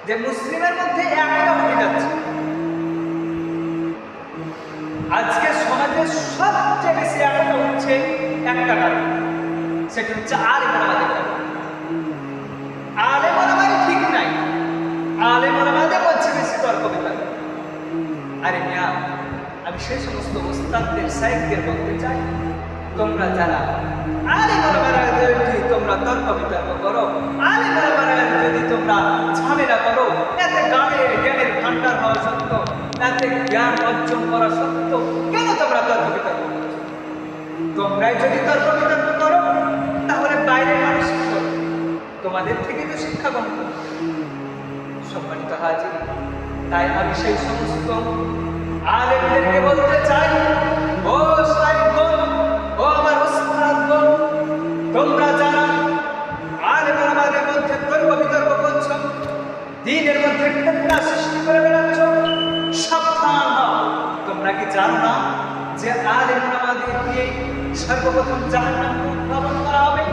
যে মুসলিমের মধ্যে একতা উঠে যাচ্ছে। আজকে সমাজে সবচেয়ে বেশি একতা হচ্ছে একটা কারণ, সেটা হচ্ছে আলেম ওলামাদের কারণ। আলেম ওলামাই ঠিক নাই, আলেম ওলামাদের মধ্যে বেশি তর্ক বিতর্ক। আরে মিয়া, আমি সেই সমস্ত ওস্তাদদের সাহেবদের বলতে চাই, তোমরা যারা আলেম ওলামারা যদি তোমরা তর্ক বিতর্ক করো, আলেম ওলামারা যদি তোমরা ঝামেলা করো, এতে জ্ঞানের ভান্ডার হওয়া সত্ত্বেও, এতে জ্ঞান অর্জন করা সত্ত্বেও কেন তোমরা তর্ক বিতর্ক করছো? তোমরাই যদি তর্ক বিতর্ক করো তাহলে বাইরের মানুষ কি করবে? তোমাদের থেকে তো শিক্ষা গ্রহণ করবে। সম্মানিত হাজির, তাই আমি সেই সমস্ত আলেমদেরকে বলতে চাই, ও সাহেবগণ, ও আমার ওস্তাদগণ, তোমরা যারা আলেম ওলামাদের মধ্যে তর্ক বিতর্ক করছো, দ্বীনের মধ্যে ফিতনা সৃষ্টি করে বেড়াচ্ছ, সাবধান হও। তোমরা কি জানো না যে আলেম ওলামাদের দিয়ে সর্বপ্রথম জাহান্নাম উদ্ভাবন করা হবে?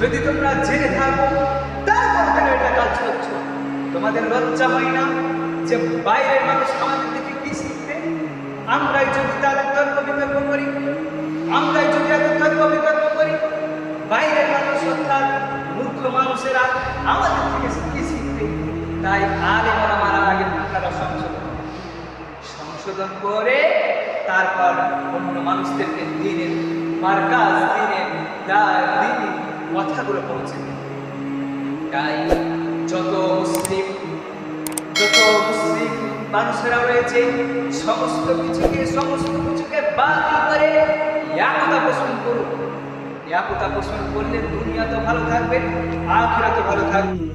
যদি তোমরা জেনে থাকো তারপর কেন এটা কাজ করছো? তোমাদের লজ্জা হয় না যে বাইরের মানুষ আমাদের থেকে কি শিখবে? আমরাই যদি তাদের তর্ক বিতর্ক করি, আমরাই যদি এত তর্ক বিতর্ক করি, বাইরের মানুষ অর্থাৎ মূর্খ মানুষেরা আমাদের থেকে কি শিখবে? তাই আলেম ওলামারা আগে তারা সংশোধন করে তারপর অন্য মানুষদেরকে দ্বীনের মার্কাজ, দ্বীনের কথাগুলো পৌঁছে দেয়। তাই যত মুসলিম মানুষেরা রয়েছে সমস্ত কিছুকে বাতিল করে একতা পোষণ করুন। একতা পোষণ করলে দুনিয়া তো ভালো থাকবে, আখিরাত ভালো থাকবে।